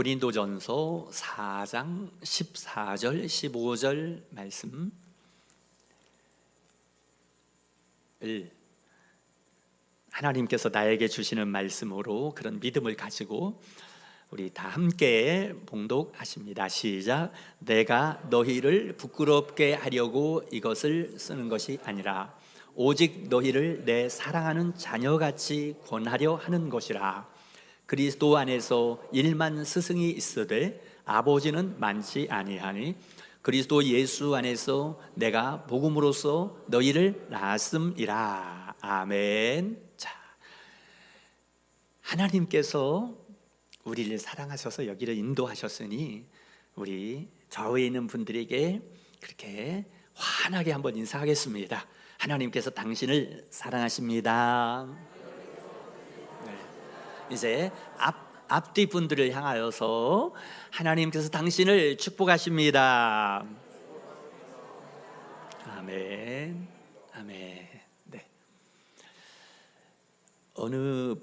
고린도전서 4장 14절 15절 말씀을 하나님께서 나에게 주시는 말씀으로 그런 믿음을 가지고 우리 다 함께 봉독하십니다. 시작. 내가 너희를 부끄럽게 하려고 이것을 쓰는 것이 아니라 오직 너희를 내 사랑하는 자녀같이 권하려 하는 것이라. 그리스도 안에서 1만 스승이 있으되 아버지는 많지 아니하니 그리스도 예수 안에서 내가 복음으로써 너희를 낳았음이라. 아멘. 자, 하나님께서 우리를 사랑하셔서 여기를 인도하셨으니 우리 좌우에 있는 분들에게 그렇게 환하게 한번 인사하겠습니다. 하나님께서 당신을 사랑하십니다. 네. 이제 앞뒤 분들을 향하여서 하나님께서 당신을 축복하십니다. 아멘. 아멘. 네. 어느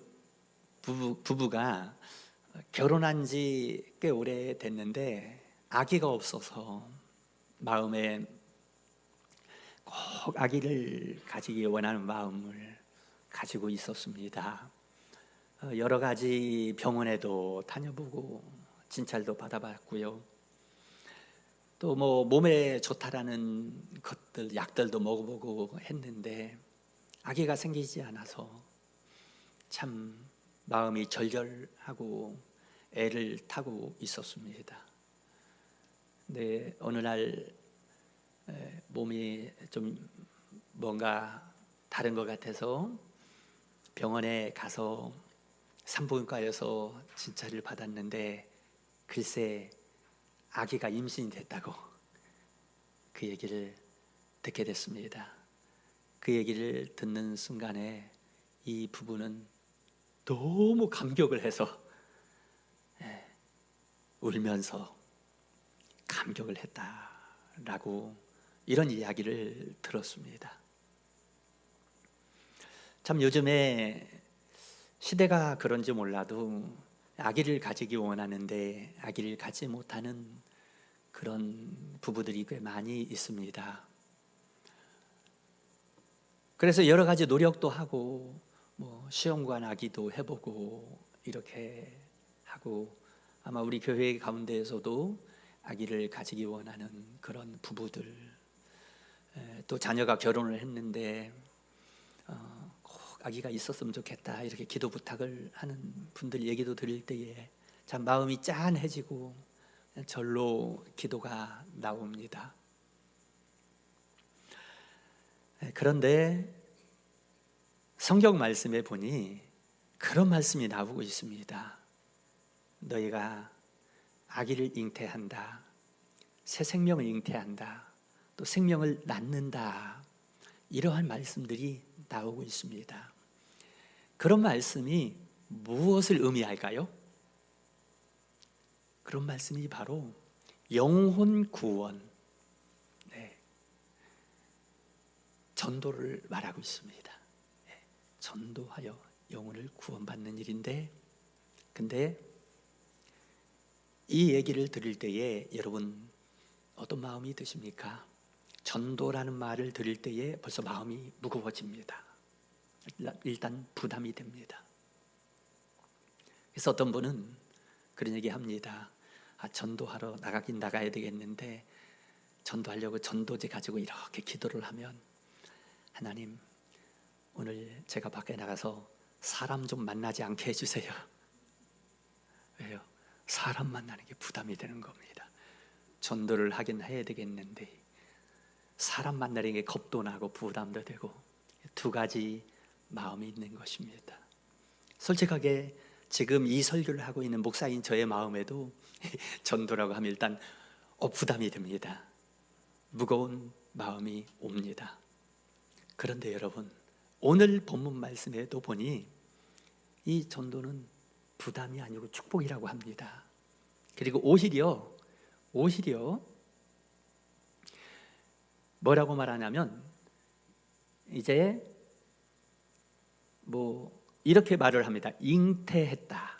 부부가 결혼한 지 꽤 오래 됐는데 아기가 없어서 마음에 꼭 아기를 가지기 원하는 마음을 가지고 있었습니다. 여러 가지 병원에도 다녀보고 진찰도 받아봤고요. 또 뭐 몸에 좋다라는 것들 약들도 먹어보고 했는데 아기가 생기지 않아서 참 마음이 절절하고 애를 타고 있었습니다. 근데 어느 날 몸이 좀 뭔가 다른 것 같아서 병원에 가서 산부인과에서 진찰을 받았는데 글쎄 아기가 임신이 됐다고 그 얘기를 듣게 됐습니다. 그 얘기를 듣는 순간에 이 부부는 너무 감격을 해서 울면서 감격을 했다라고 이런 이야기를 들었습니다. 참 요즘에 시대가 그런지 몰라도 아기를 가지기 원하는데 아기를 갖지 못하는 그런 부부들이 꽤 많이 있습니다. 그래서 여러 가지 노력도 하고 뭐 시험관 아기도 해보고 이렇게 하고 아마 우리 교회 가운데에서도 아기를 가지기 원하는 그런 부부들, 또 자녀가 결혼을 했는데 꼭 아기가 있었으면 좋겠다 이렇게 기도 부탁을 하는 분들 얘기도 들을 때에 참 마음이 짠해지고 절로 기도가 나옵니다. 그런데 성경 말씀에 보니 그런 말씀이 나오고 있습니다. 너희가 아기를 잉태한다, 새 생명을 잉태한다, 또 생명을 낳는다, 이러한 말씀들이 나오고 있습니다. 그런 말씀이 무엇을 의미할까요? 그런 말씀이 바로 영혼 구원, 전도를 말하고 있습니다. 전도하여 영혼을 구원받는 일인데, 근데 이 얘기를 들을 때에 여러분 어떤 마음이 드십니까? 전도라는 말을 들을 때에 벌써 마음이 무거워집니다. 일단 부담이 됩니다. 그래서 어떤 분은 그런 얘기 합니다. 전도하러 나가긴 나가야 되겠는데 전도하려고 전도지 가지고 이렇게 기도를 하면 하나님, 오늘 제가 밖에 나가서 사람 좀 만나지 않게 해주세요. 왜요? 사람 만나는 게 부담이 되는 겁니다. 전도를 하긴 해야 되겠는데 사람 만나는 게 겁도 나고 부담도 되고 두 가지 마음이 있는 것입니다. 솔직하게 지금 이 설교를 하고 있는 목사인 저의 마음에도 전도라고 하면 일단 부담이 됩니다. 무거운 마음이 옵니다. 그런데 여러분, 오늘 본문 말씀에도 보니 이 전도는 부담이 아니고 축복이라고 합니다. 그리고 오히려 뭐라고 말하냐면 이제 뭐 이렇게 말을 합니다. 잉태했다.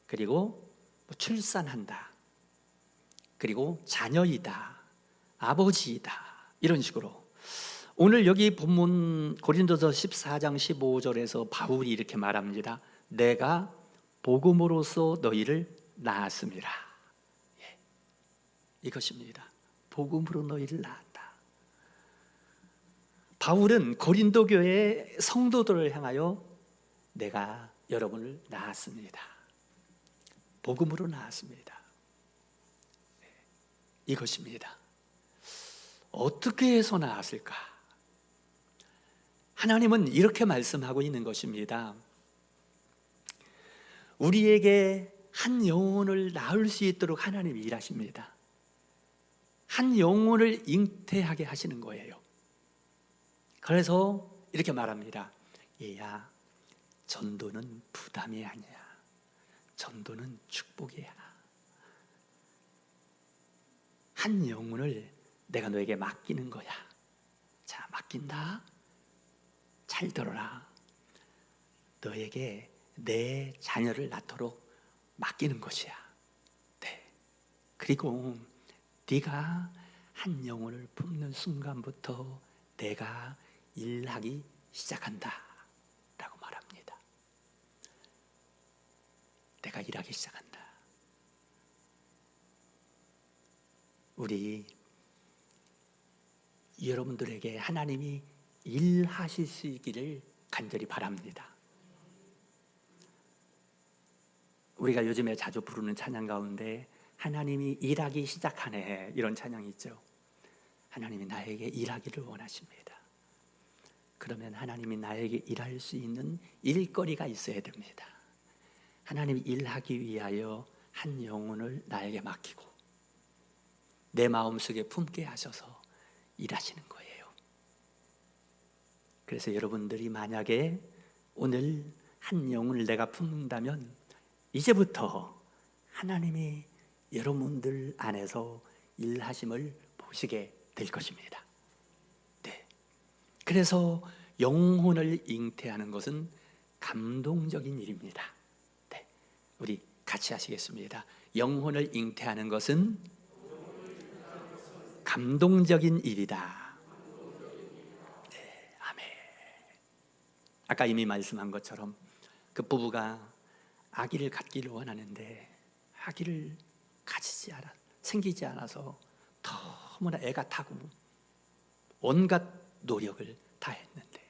그리고 뭐 출산한다, 그리고 자녀이다, 아버지이다, 이런 식으로. 오늘 여기 본문 고린도서 14장 15절에서 바울이 이렇게 말합니다. 내가 복음으로써 너희를 낳았습니다. 예, 이것입니다. 복음으로 너희를 낳았다. 바울은 고린도 교회 성도들을 향하여 내가 여러분을 낳았습니다. 복음으로 낳았습니다. 예, 이것입니다. 어떻게 해서 낳았을까? 하나님은 이렇게 말씀하고 있는 것입니다. 우리에게 한 영혼을 낳을 수 있도록 하나님이 일하십니다. 한 영혼을 잉태하게 하시는 거예요. 그래서 이렇게 말합니다. 얘야, 전도는 부담이 아니야. 전도는 축복이야. 한 영혼을 내가 너에게 맡기는 거야. 자, 맡긴다. 잘 들어라. 너에게 내 자녀를 낳도록 맡기는 것이야. 네. 그리고 네가 한 영혼을 품는 순간부터 내가 일하기 시작한다 라고 말합니다. 내가 일하기 시작한다. 우리 여러분들에게 하나님이 일하실 수 있기를 간절히 바랍니다. 우리가 요즘에 자주 부르는 찬양 가운데 하나님이 일하기 시작하네, 이런 찬양이 있죠. 하나님이 나에게 일하기를 원하십니다. 그러면 하나님이 나에게 일할 수 있는 일거리가 있어야 됩니다. 하나님이 일하기 위하여 한 영혼을 나에게 맡기고 내 마음속에 품게 하셔서 일하시는 거예요. 그래서 여러분들이 만약에 오늘 한 영혼을 내가 품는다면 이제부터 하나님이 여러분들 안에서 일하심을 보시게 될 것입니다. 네. 그래서 영혼을 잉태하는 것은 감동적인 일입니다. 네. 우리 같이 하시겠습니다. 영혼을 잉태하는 것은 감동적인 일이다. 네, 아멘. 아까 이미 말씀한 것처럼 그 부부가 아기를 갖기를 원하는데 아기를 생기지 않아서 너무나 애가 타고 온갖 노력을 다 했는데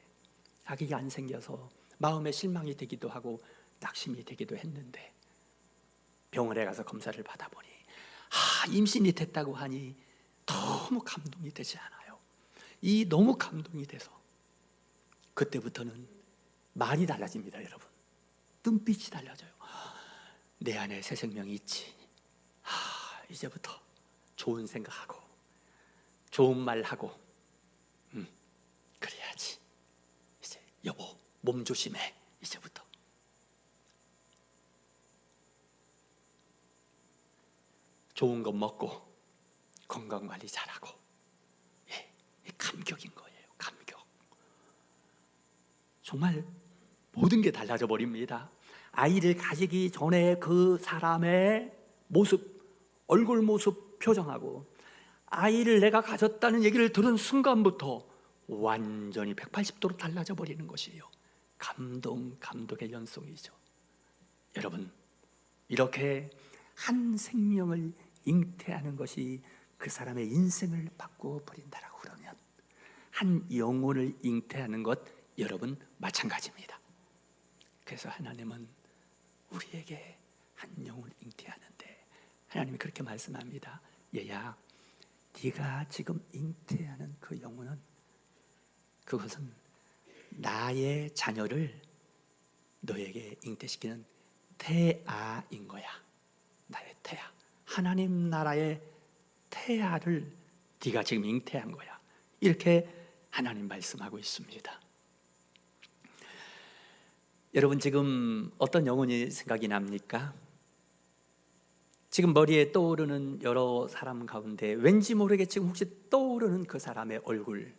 아기가 안 생겨서 마음에 실망이 되기도 하고 낙심이 되기도 했는데 병원에 가서 검사를 받아보니 임신이 됐다고 하니 너무 감동이 되지 않아요. 이 너무 감동이 돼서 그때부터는 말이 달라집니다. 여러분, 눈빛이 달라져요. 내 안에 새 생명이 있지. 이제부터 좋은 생각하고 좋은 말하고 그래야지. 이제 여보 몸 조심해. 이제부터 좋은 것 먹고 건강관리 잘하고. 예, 감격인 거예요. 감격. 정말 모든 게 달라져 버립니다. 아이를 가지기 전에 그 사람의 모습, 얼굴 모습, 표정하고 아이를 내가 가졌다는 얘기를 들은 순간부터 완전히 180도로 달라져 버리는 것이에요. 감동의 연속이죠. 여러분, 이렇게 한 생명을 잉태하는 것이 그 사람의 인생을 바꾸어 버린다라고 그러면 한 영혼을 잉태하는 것, 여러분 마찬가지입니다. 그래서 하나님은 우리에게 한 영혼을 잉태하는데 하나님이 그렇게 말씀합니다. 얘야, 네가 지금 잉태하는 그 영혼은, 그것은 나의 자녀를 너에게 잉태시키는 태아인 거야. 나의 태아, 하나님 나라의 태아를 네가 지금 잉태한 거야. 이렇게 하나님 말씀하고 있습니다. 여러분, 지금 어떤 영혼이 생각이 납니까? 지금 머리에 떠오르는 여러 사람 가운데 왠지 모르게 지금 혹시 떠오르는 그 사람의 얼굴,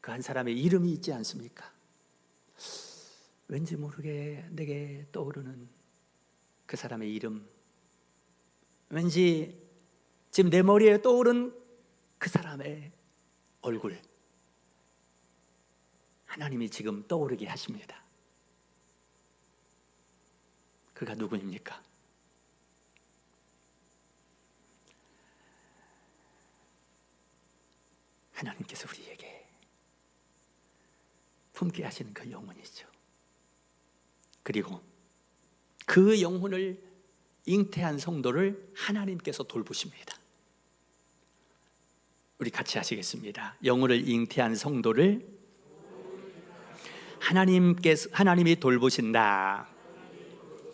그 한 사람의 이름이 있지 않습니까? 왠지 모르게 내게 떠오르는 그 사람의 이름, 왠지 지금 내 머리에 떠오른 그 사람의 얼굴, 하나님이 지금 떠오르게 하십니다. 그가 누구입니까? 하나님께서 우리에게 품게 하시는 그 영혼이죠. 그리고 그 영혼을 잉태한 성도를 하나님께서 돌보십니다. 우리 같이 하시겠습니다. 영혼을 잉태한 성도를 하나님이 돌보신다.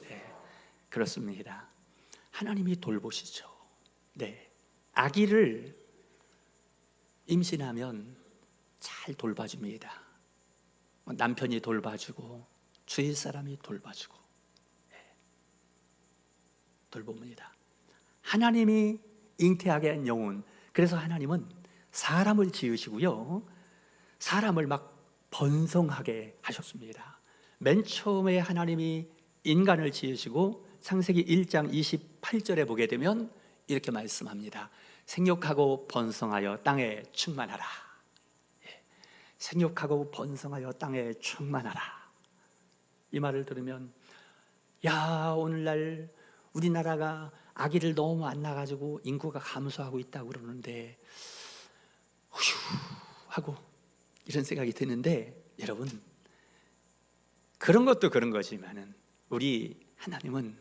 네, 그렇습니다. 하나님이 돌보시죠. 네, 아기를 임신하면 잘 돌봐줍니다. 남편이 돌봐주고 주위 사람이 돌봐주고, 네, 돌봅니다. 하나님이 잉태하게 한 영혼, 그래서 하나님은 사람을 지으시고요, 사람을 막 번성하게 하셨습니다. 맨 처음에 하나님이 인간을 지으시고 창세기 1장 28절에 보게 되면 이렇게 말씀합니다. 생육하고 번성하여 땅에 충만하라. 생육하고 번성하여 땅에 충만하라. 이 말을 들으면, 야, 오늘날 우리나라가 아기를 너무 안 낳아가지고 인구가 감소하고 있다고 그러는데 휴 하고 이런 생각이 드는데, 여러분, 그런 것도 그런 거지만은 우리 하나님은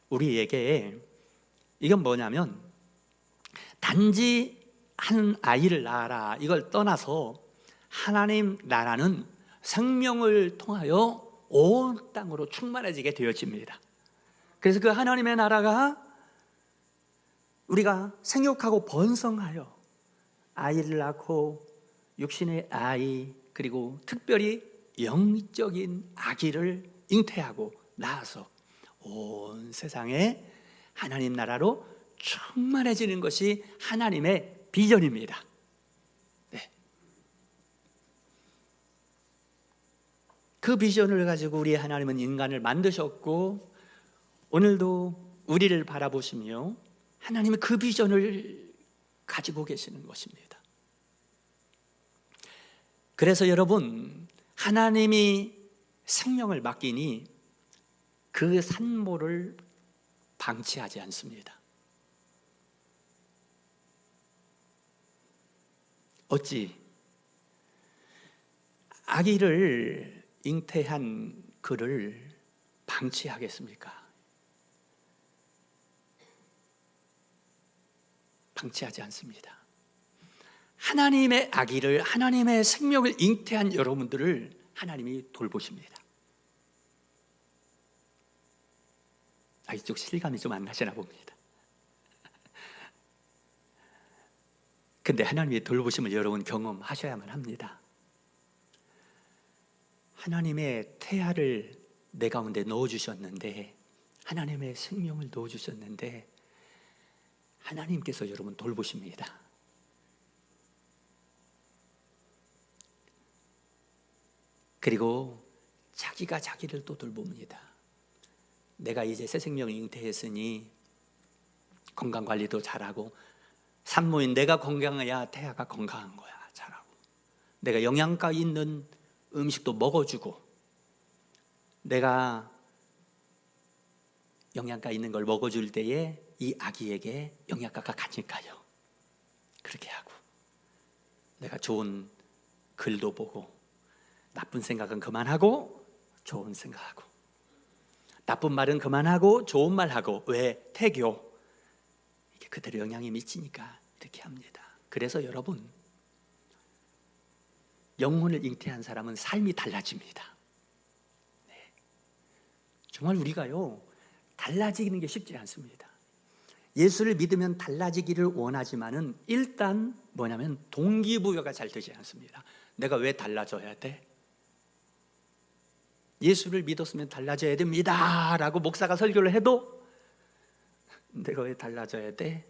우리에게 이건 뭐냐면, 단지 한 아이를 낳아라 이걸 떠나서 하나님 나라는 생명을 통하여 온 땅으로 충만해지게 되어집니다. 그래서 그 하나님의 나라가 우리가 생육하고 번성하여 아이를 낳고 육신의 아이, 그리고 특별히 영적인 아기를 잉태하고 낳아서 온 세상에 하나님 나라로 충만해지는 것이 하나님의 비전입니다. 네. 그 비전을 가지고 우리 하나님은 인간을 만드셨고, 오늘도 우리를 바라보시며 하나님은 그 비전을 가지고 계시는 것입니다. 그래서 여러분, 하나님이 생명을 맡기니 그 산모를 방치하지 않습니다. 어찌 아기를 잉태한 그를 방치하겠습니까? 방치하지 않습니다. 하나님의 아기를, 하나님의 생명을 잉태한 여러분들을 하나님이 돌보십니다. 이쪽 실감이 좀 안 나시나 봅니다. 근데 하나님의 돌보심을 여러분 경험하셔야만 합니다. 하나님의 태아를 내 가운데 넣어주셨는데, 하나님의 생명을 넣어주셨는데 하나님께서 여러분 돌보십니다. 그리고 자기가 자기를 또 돌봅니다. 내가 이제 새 생명을 잉태했으니 건강관리도 잘하고, 산모인 내가 건강해야 태아가 건강한 거야. 잘하고, 내가 영양가 있는 음식도 먹어주고, 내가 영양가 있는 걸 먹어줄 때에 이 아기에게 영양가가 가니까요, 그렇게 하고, 내가 좋은 글도 보고, 나쁜 생각은 그만하고 좋은 생각하고, 나쁜 말은 그만하고 좋은 말하고, 왜? 태교. 이게 그대로 영향이 미치니까 이렇게 합니다. 그래서 여러분, 영혼을 잉태한 사람은 삶이 달라집니다. 네. 정말 우리가요, 달라지는 게 쉽지 않습니다. 예수를 믿으면 달라지기를 원하지만은 일단 뭐냐면 동기부여가 잘 되지 않습니다. 내가 왜 달라져야 돼? 예수를 믿었으면 달라져야 됩니다 라고 목사가 설교를 해도 내가 왜 달라져야 돼?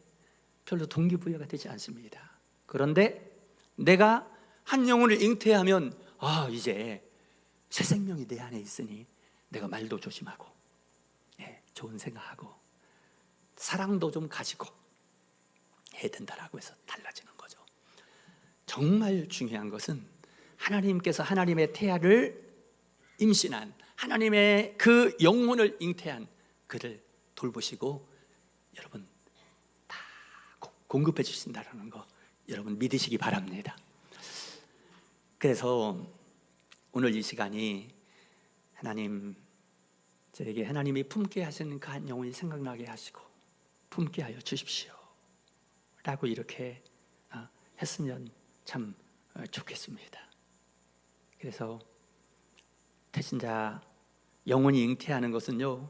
별로 동기부여가 되지 않습니다. 그런데 내가 한 영혼을 잉태하면, 이제 새 생명이 내 안에 있으니 내가 말도 조심하고, 좋은 생각하고, 사랑도 좀 가지고 해야 된다라고 해서 달라지는 거죠. 정말 중요한 것은 하나님께서 하나님의 태아를 임신한, 하나님의 그 영혼을 잉태한 그를 돌보시고 여러분 다 공급해 주신다는 거 여러분 믿으시기 바랍니다. 그래서 오늘 이 시간이 하나님, 저에게 하나님이 품게 하시는 그 한 영혼이 생각나게 하시고 품게 하여 주십시오 라고 이렇게 했으면 참 좋겠습니다. 그래서 태신자 영혼이 잉태하는 것은요,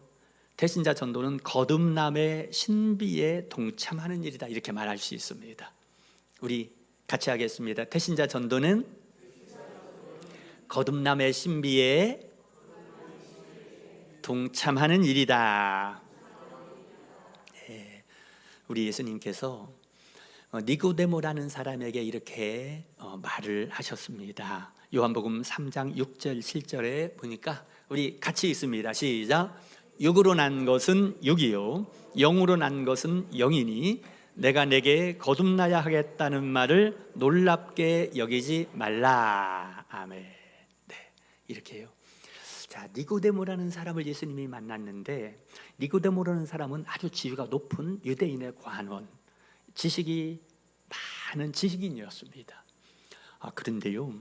태신자 전도는 거듭남의 신비에 동참하는 일이다 이렇게 말할 수 있습니다. 우리 같이 하겠습니다. 태신자 전도는 거듭남의 신비에 동참하는 일이다. 네, 우리 예수님께서 니고데모라는 사람에게 이렇게 말을 하셨습니다. 요한복음 3장 6절 7절에 보니까 우리 같이 있습니다. 시작. 육으로 난 것은 육이요 영으로 난 것은 영이니 내가 내게 거듭나야 하겠다는 말을 놀랍게 여기지 말라. 아멘. 네, 이렇게 해요. 자, 니고데모라는 사람을 예수님이 만났는데, 니고데모라는 사람은 아주 지위가 높은 유대인의 관원, 지식이 많은 지식인이었습니다. 그런데요,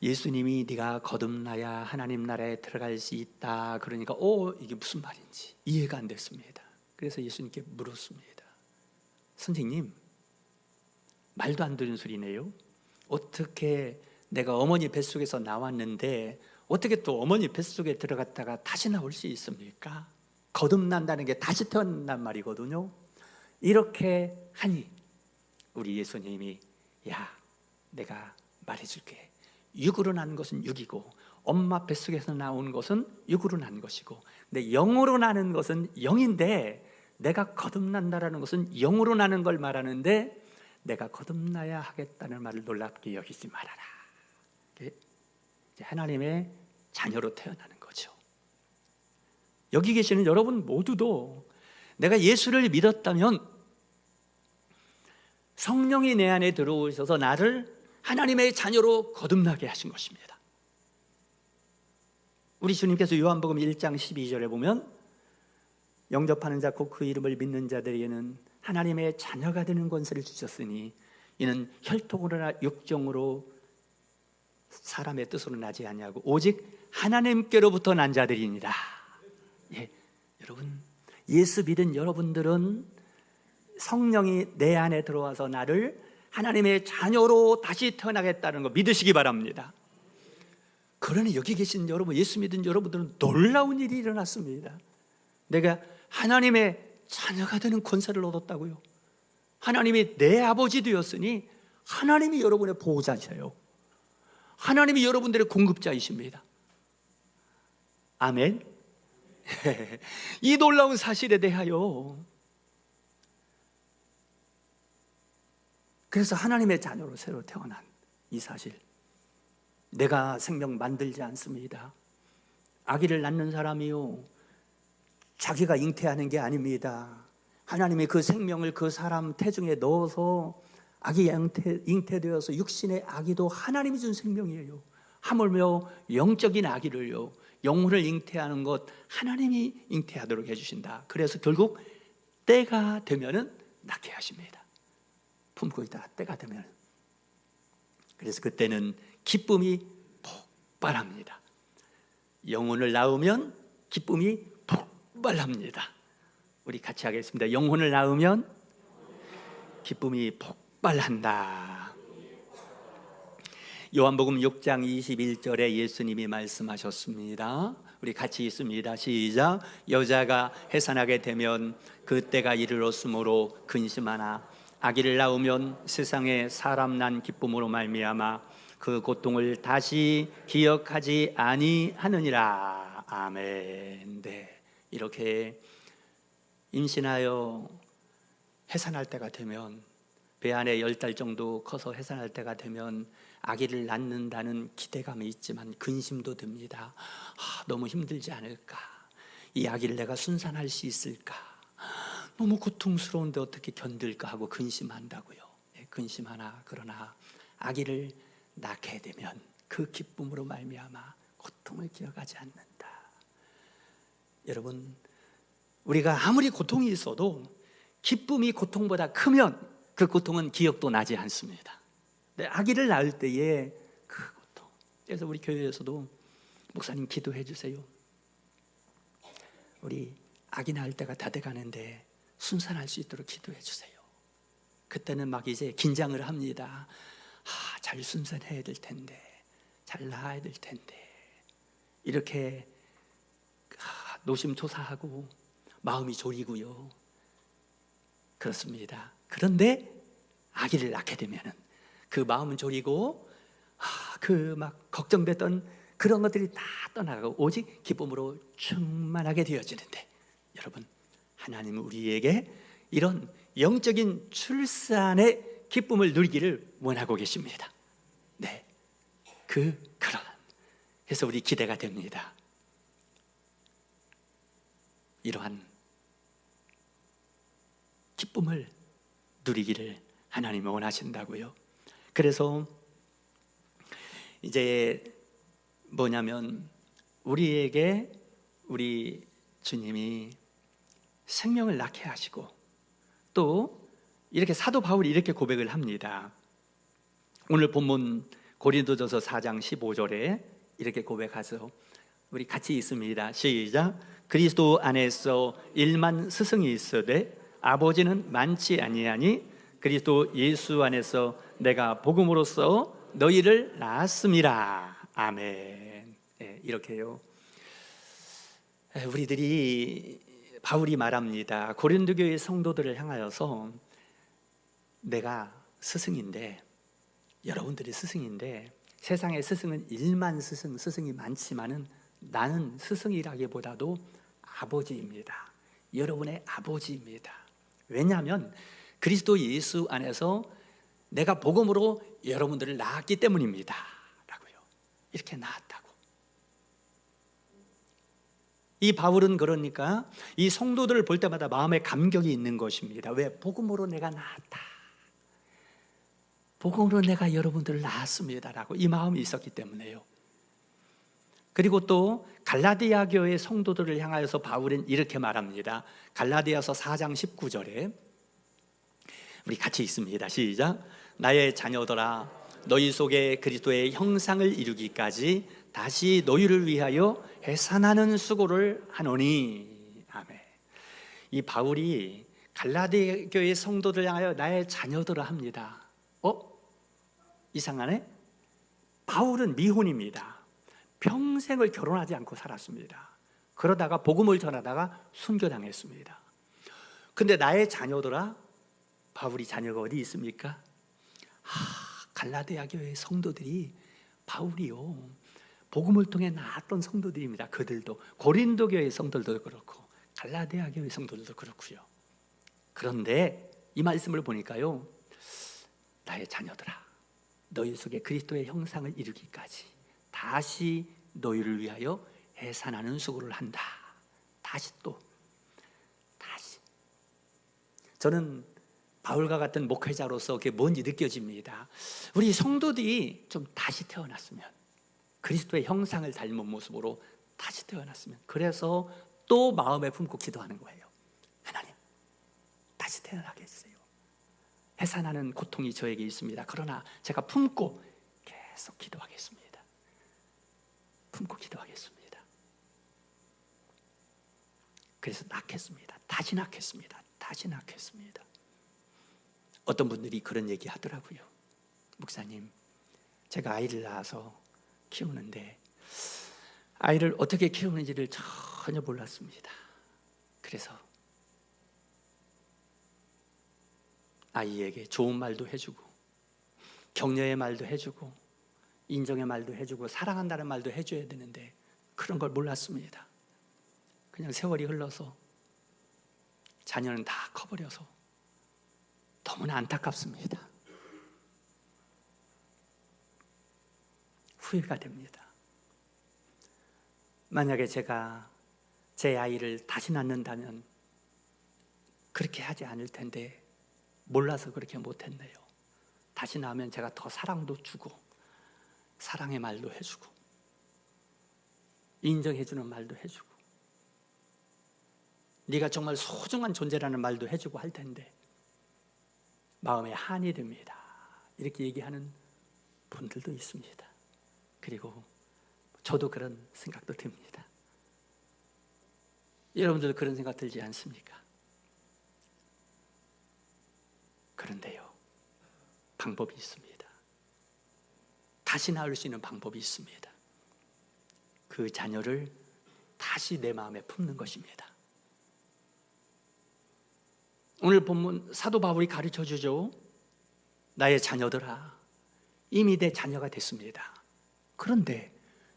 예수님이 네가 거듭나야 하나님 나라에 들어갈 수 있다 그러니까 이게 무슨 말인지 이해가 안 됐습니다. 그래서 예수님께 물었습니다. 선생님, 말도 안 되는 소리네요. 어떻게 내가 어머니 뱃속에서 나왔는데 어떻게 또 어머니 뱃속에 들어갔다가 다시 나올 수 있습니까? 거듭난다는 게 다시 태어난단 말이거든요. 이렇게 하니 우리 예수님이 야, 내가 말해줄게. 육으로 난 것은 육이고 엄마 뱃속에서 나온 것은 육으로 난 것이고, 근데 영으로 나는 것은 영인데, 내가 거듭난다라는 것은 영으로 나는 걸 말하는데 내가 거듭나야 하겠다는 말을 놀랍게 여기지 말아라. 하나님의 자녀로 태어나는 거죠. 여기 계시는 여러분 모두도 내가 예수를 믿었다면 성령이 내 안에 들어오셔서 나를 하나님의 자녀로 거듭나게 하신 것입니다. 우리 주님께서 요한복음 1장 12절에 보면 영접하는 자 곧 그 이름을 믿는 자들에게는 하나님의 자녀가 되는 권세를 주셨으니 이는 혈통으로나 육정으로 사람의 뜻으로 나지 아니하고 오직 하나님께로부터 난 자들이니라. 예, 여러분, 예수 믿은 여러분들은 성령이 내 안에 들어와서 나를 하나님의 자녀로 다시 태어나겠다는 거 믿으시기 바랍니다. 그러니 여기 계신 여러분, 예수 믿은 여러분들은 놀라운 일이 일어났습니다. 내가 하나님의 자녀가 되는 권세를 얻었다고요. 하나님이 내 아버지 되었으니 하나님이 여러분의 보호자이세요. 하나님이 여러분들의 공급자이십니다. 아멘. 이 놀라운 사실에 대하여, 그래서 하나님의 자녀로 새로 태어난 이 사실, 내가 생명 만들지 않습니다. 아기를 낳는 사람이요, 자기가 잉태하는 게 아닙니다. 하나님이 그 생명을 그 사람 태중에 넣어서 아기 잉태되어서 육신의 아기도 하나님이 준 생명이에요. 하물며 영적인 아기를요, 영혼을 잉태하는 것 하나님이 잉태하도록 해주신다. 그래서 결국 때가 되면은 낳게 하십니다. 품고 있다가 때가 되면, 그래서 그때는 기쁨이 폭발합니다. 영혼을 낳으면 기쁨이 폭발합니다. 우리 같이 하겠습니다. 영혼을 낳으면 기쁨이 폭발한다. 요한복음 6장 21절에 예수님이 말씀하셨습니다. 우리 같이 있습니다. 시작. 여자가 해산하게 되면 그때가 이르렀으므로 근심하나 아기를 낳으면 세상에 사람 난 기쁨으로 말미암아 그 고통을 다시 기억하지 아니하느니라. 아멘. 네, 이렇게 임신하여 해산할 때가 되면, 배 안에 10달 정도 커서 해산할 때가 되면 아기를 낳는다는 기대감이 있지만 근심도 듭니다. 너무 힘들지 않을까? 이 아기를 내가 순산할 수 있을까? 너무 고통스러운데 어떻게 견딜까 하고 근심한다고요. 근심하나 그러나 아기를 낳게 되면 그 기쁨으로 말미암아 고통을 기억하지 않는다. 여러분, 우리가 아무리 고통이 있어도 기쁨이 고통보다 크면 그 고통은 기억도 나지 않습니다. 아기를 낳을 때의 그 고통. 그래서 우리 교회에서도 목사님 기도해 주세요. 우리 아기 낳을 때가 다 돼가는데 순산할 수 있도록 기도해 주세요. 그때는 막 이제 긴장을 합니다. 잘 순산해야 될 텐데, 잘 낳아야 될 텐데, 이렇게 노심초사하고 마음이 졸이고요. 그렇습니다. 그런데 아기를 낳게 되면은 그 마음은 졸이고 그 막 걱정됐던 그런 것들이 다 떠나가고 오직 기쁨으로 충만하게 되어지는데, 여러분, 하나님은 우리에게 이런 영적인 출산의 기쁨을 누리기를 원하고 계십니다. 네, 그래서 우리 기대가 됩니다. 이러한 기쁨을 누리기를 하나님이 원하신다고요. 그래서 이제 뭐냐면 우리에게 우리 주님이 생명을 낳게 하시고, 또 이렇게 사도 바울이 이렇게 고백을 합니다. 오늘 본문 고린도전서 4장 15절에 이렇게 고백하서 우리 같이 있습니다. 시작. 그리스도 안에서 일만 스승이 있으되 아버지는 많지 아니하니 그리스도 예수 안에서 내가 복음으로써 너희를 낳았음이라. 아멘. 네, 이렇게요. 우리들이 바울이 말합니다. 고린도 교회 성도들을 향하여서 내가 스승인데, 여러분들이 스승인데, 세상의 스승은 일만 스승이 많지만은 나는 스승이라기보다도 아버지입니다. 여러분의 아버지입니다. 왜냐하면 그리스도 예수 안에서 내가 복음으로 여러분들을 낳았기 때문입니다 라고요. 이렇게 낳았다고. 이 바울은 그러니까 이 성도들을 볼 때마다 마음에 감격이 있는 것입니다. 왜? 복음으로 내가 낳았다, 복음으로 내가 여러분들을 낳았습니다 라고 이 마음이 있었기 때문에요. 그리고 또 갈라디아 교회 성도들을 향하여서 바울은 이렇게 말합니다. 갈라디아서 4장 19절에 우리 같이 있습니다. 시작. 나의 자녀들아, 너희 속에 그리스도의 형상을 이루기까지 다시 너희를 위하여 해산하는 수고를 하노니. 아멘. 이 바울이 갈라디아 교회 성도들 향하여 나의 자녀들아 합니다. 이상하네? 바울은 미혼입니다. 평생을 결혼하지 않고 살았습니다. 그러다가 복음을 전하다가 순교당했습니다. 근데 나의 자녀들아, 바울이 자녀가 어디 있습니까? 갈라디아 교회 성도들이 바울이요, 복음을 통해 낳았던 성도들입니다. 그들도 고린도 교회 성도들도 그렇고 갈라디아 교회 성도들도 그렇고요. 그런데 이 말씀을 보니까요, 나의 자녀들아, 너희 속에 그리스도의 형상을 이루기까지 다시 너희를 위하여 해산하는 수고를 한다. 다시. 저는 바울과 같은 목회자로서 그게 뭔지 느껴집니다. 우리 성도들이 좀 다시 태어났으면, 그리스도의 형상을 닮은 모습으로 다시 태어났으면, 그래서 또 마음에 품고 기도하는 거예요. 하나님, 다시 태어나게 해주세요. 해산하는 고통이 저에게 있습니다. 그러나 제가 품고 계속 기도하겠습니다. 품고 기도하겠습니다. 그래서 낳겠습니다. 다시 낳겠습니다. 다시 낳겠습니다. 어떤 분들이 그런 얘기 하더라고요. 목사님, 제가 아이를 낳아서 키우는데 아이를 어떻게 키우는지를 전혀 몰랐습니다. 그래서 아이에게 좋은 말도 해주고, 격려의 말도 해주고, 인정의 말도 해주고, 사랑한다는 말도 해줘야 되는데 그런 걸 몰랐습니다. 그냥 세월이 흘러서 자녀는 다 커버려서 너무나 안타깝습니다. 후회가 됩니다. 만약에 제가 제 아이를 다시 낳는다면 그렇게 하지 않을 텐데 몰라서 그렇게 못했네요. 다시 나오면 제가 더 사랑도 주고 사랑의 말도 해주고 인정해주는 말도 해주고 네가 정말 소중한 존재라는 말도 해주고 할 텐데 마음에 한이 됩니다. 이렇게 얘기하는 분들도 있습니다. 그리고 저도 그런 생각도 듭니다. 여러분들도 그런 생각 들지 않습니까? 그런데요, 방법이 있습니다. 다시 낳을 수 있는 방법이 있습니다. 그 자녀를 다시 내 마음에 품는 것입니다. 오늘 본문 사도 바울이 가르쳐 주죠. 나의 자녀들아, 이미 내 자녀가 됐습니다. 그런데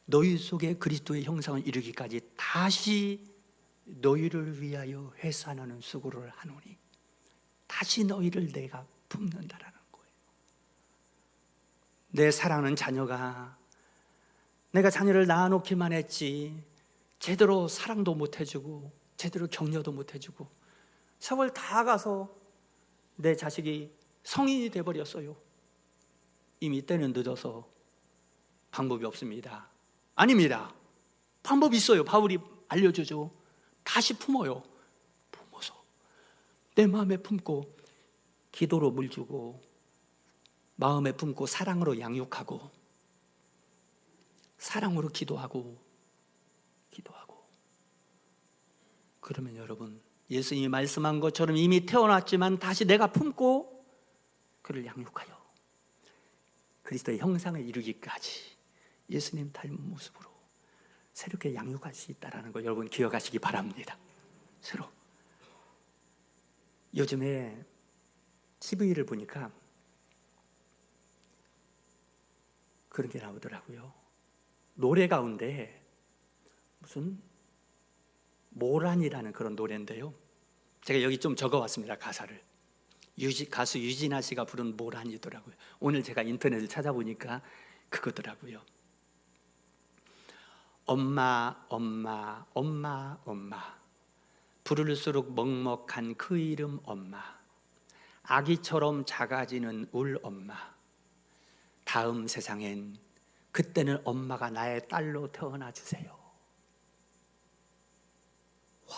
너희 속에 그리스도의 형상을 이루기까지 다시 너희를 위하여 회사하는 수고를 하노니 다시 너희를 내가 품는다라는 거예요. 내 사랑하는 자녀가 내가 자녀를 낳아놓기만 했지 제대로 사랑도 못 해주고 제대로 격려도 못 해주고 세월 다 가서 내 자식이 성인이 돼버렸어요. 이미 때는 늦어서 방법이 없습니다. 아닙니다. 방법이 있어요. 바울이 알려주죠. 다시 품어요. 품어서 내 마음에 품고 기도로 물주고 마음에 품고 사랑으로 양육하고 사랑으로 기도하고 그러면 여러분 예수님이 말씀한 것처럼 이미 태어났지만 다시 내가 품고 그를 양육하여 그리스도의 형상을 이루기까지 예수님 닮은 모습으로 새롭게 양육할 수 있다는 거 여러분 기억하시기 바랍니다. 새로 요즘에 TV를 보니까 그런 게 나오더라고요. 노래 가운데 무슨 모란이라는 그런 노래인데요, 제가 여기 좀 적어왔습니다. 가사를. 가수 유진아 씨가 부른 모란이더라고요. 오늘 제가 인터넷을 찾아보니까 그거더라고요. 엄마 엄마 엄마 엄마 부를수록 먹먹한 그 이름 엄마, 아기처럼 작아지는 울 엄마, 다음 세상엔 그때는 엄마가 나의 딸로 태어나 주세요. 와,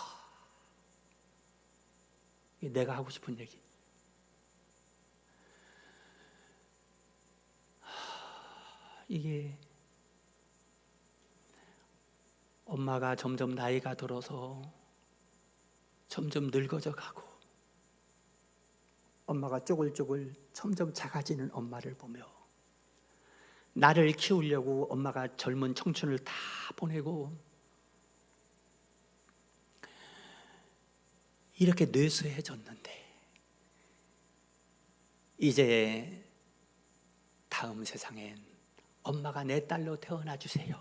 내가 하고 싶은 얘기. 이게 엄마가 점점 나이가 들어서 점점 늙어져 가고 엄마가 쪼글쪼글 점점 작아지는 엄마를 보며 나를 키우려고 엄마가 젊은 청춘을 다 보내고 이렇게 뇌수해졌는데 이제 다음 세상엔 엄마가 내 딸로 태어나 주세요.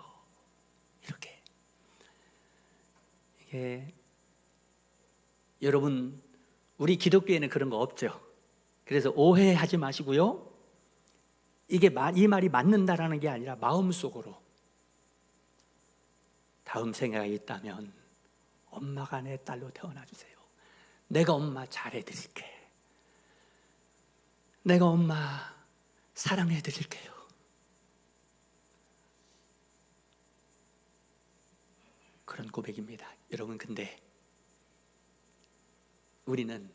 이렇게. 이게 여러분 우리 기독교에는 그런 거 없죠. 그래서 오해하지 마시고요. 이게 이 말이 맞는다라는 게 아니라 마음속으로 다음 생애가 있다면 엄마가 내 딸로 태어나 주세요. 내가 엄마 잘해드릴게. 내가 엄마 사랑해드릴게요. 그런 고백입니다. 여러분, 근데 우리는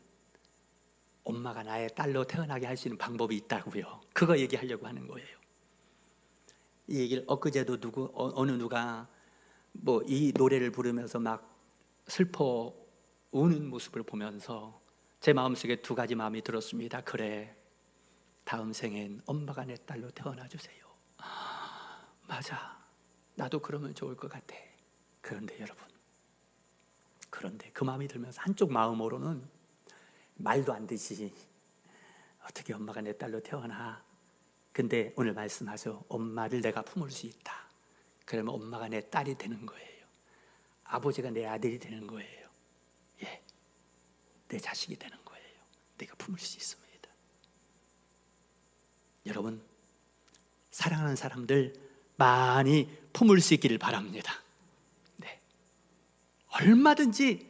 엄마가 나의 딸로 태어나게 할 수 있는 방법이 있다고요. 그거 얘기하려고 하는 거예요. 이 얘기를 엊그제도 어느 누가 뭐 이 노래를 부르면서 막 슬퍼 우는 모습을 보면서 제 마음속에 두 가지 마음이 들었습니다. 그래, 다음 생엔 엄마가 내 딸로 태어나 주세요. 맞아, 나도 그러면 좋을 것 같아. 그런데 여러분, 그런데 그 마음이 들면서 한쪽 마음으로는 말도 안 되지, 어떻게 엄마가 내 딸로 태어나. 근데 오늘 말씀하죠. 엄마를 내가 품을 수 있다. 그러면 엄마가 내 딸이 되는 거예요. 아버지가 내 아들이 되는 거예요. 예, 내 자식이 되는 거예요. 내가 품을 수 있습니다. 여러분, 사랑하는 사람들 많이 품을 수 있기를 바랍니다. 네, 얼마든지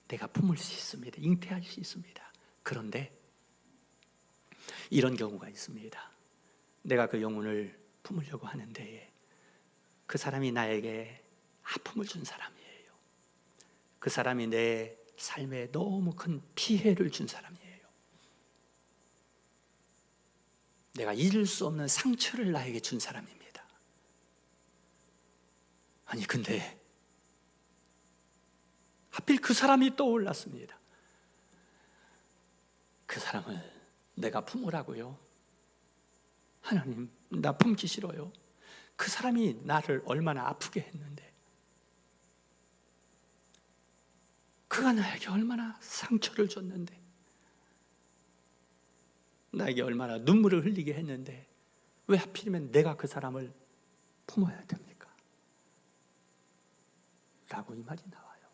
내가 품을 수 있습니다. 잉태할 수 있습니다. 그런데 이런 경우가 있습니다. 내가 그 영혼을 품으려고 하는데 그 사람이 나에게 아픔을 준 사람이에요. 그 사람이 내 삶에 너무 큰 피해를 준 사람이에요. 내가 잊을 수 없는 상처를 나에게 준 사람입니다. 아니 근데 하필 그 사람이 떠올랐습니다. 그 사람을 내가 품으라고요? 하나님, 나 품기 싫어요. 그 사람이 나를 얼마나 아프게 했는데, 그가 나에게 얼마나 상처를 줬는데, 나에게 얼마나 눈물을 흘리게 했는데 왜 하필이면 내가 그 사람을 품어야 됩니까? 라고 이 말이 나와요.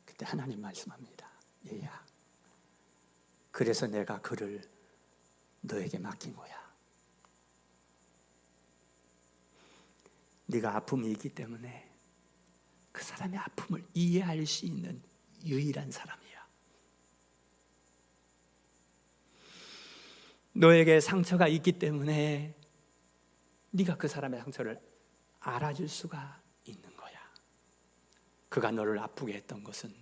그때 하나님 말씀합니다. 얘야, 그래서 내가 그를 너에게 맡긴 거야. 네가 아픔이 있기 때문에 그 사람의 아픔을 이해할 수 있는 유일한 사람이야. 너에게 상처가 있기 때문에 네가 그 사람의 상처를 알아줄 수가 있는 거야. 그가 너를 아프게 했던 것은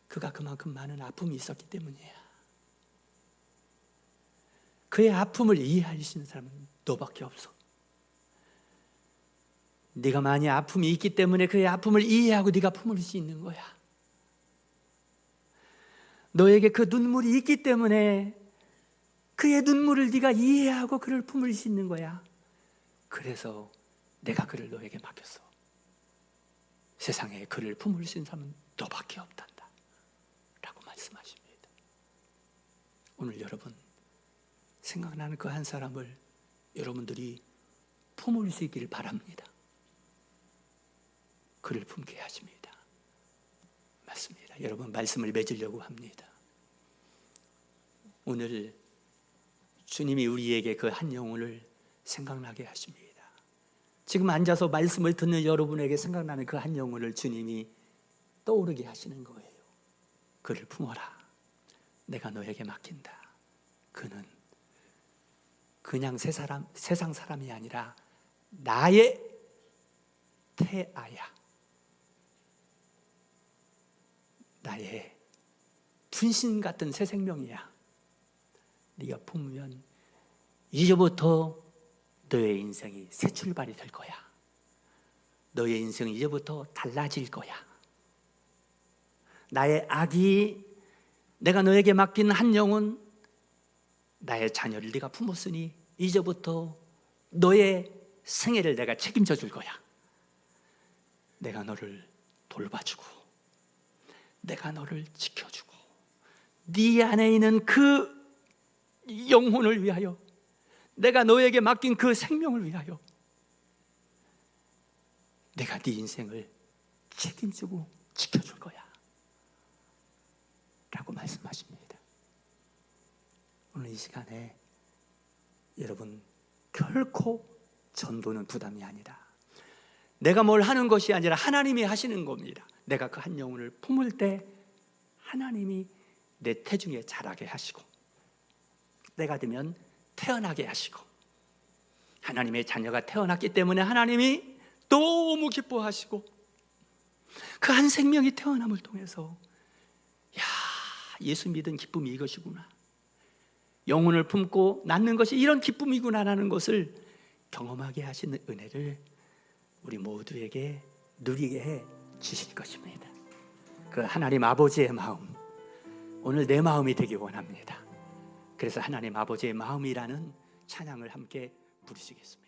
그가 그만큼 많은 아픔이 있었기 때문이야. 그의 아픔을 이해할 수 있는 사람은 너밖에 없어. 네가 많이 아픔이 있기 때문에 그의 아픔을 이해하고 네가 품을 수 있는 거야. 너에게 그 눈물이 있기 때문에 그의 눈물을 네가 이해하고 그를 품을 수 있는 거야. 그래서 내가 그를 너에게 맡겼어. 세상에 그를 품을 수 있는 사람은 너밖에 없단다 라고 말씀하십니다. 오늘 여러분 생각나는 그 한 사람을 여러분들이 품을 수 있기를 바랍니다. 그를 품게 하십니다. 맞습니다. 여러분 말씀을 맺으려고 합니다. 오늘 주님이 우리에게 그 한 영혼을 생각나게 하십니다. 지금 앉아서 말씀을 듣는 여러분에게 생각나는 그 한 영혼을 주님이 떠오르게 하시는 거예요. 그를 품어라. 내가 너에게 맡긴다. 그는 그냥 세상 사람이 아니라 나의 태아야. 나의 분신 같은 새 생명이야. 네가 품으면 이제부터 너의 인생이 새 출발이 될 거야. 너의 인생은 이제부터 달라질 거야. 나의 아기, 내가 너에게 맡긴 한 영혼, 나의 자녀를 네가 품었으니 이제부터 너의 생애를 내가 책임져 줄 거야. 내가 너를 돌봐주고 내가 너를 지켜주고 네 안에 있는 그 영혼을 위하여, 내가 너에게 맡긴 그 생명을 위하여 내가 네 인생을 책임지고 지켜줄 거야 라고 말씀하십니다. 오늘 이 시간에 여러분 결코 전도는 부담이 아니다. 내가 뭘 하는 것이 아니라 하나님이 하시는 겁니다. 내가 그 한 영혼을 품을 때 하나님이 내 태중에 자라게 하시고 때가 되면 태어나게 하시고, 하나님의 자녀가 태어났기 때문에 하나님이 너무 기뻐하시고 그 한 생명이 태어남을 통해서 야, 예수 믿은 기쁨이 이것이구나, 영혼을 품고 낳는 것이 이런 기쁨이구나라는 것을 경험하게 하시는 은혜를 우리 모두에게 누리게 해 주실 것입니다. 그 하나님 아버지의 마음, 오늘 내 마음이 되기 원합니다. 그래서 하나님 아버지의 마음이라는 찬양을 함께 부르시겠습니다.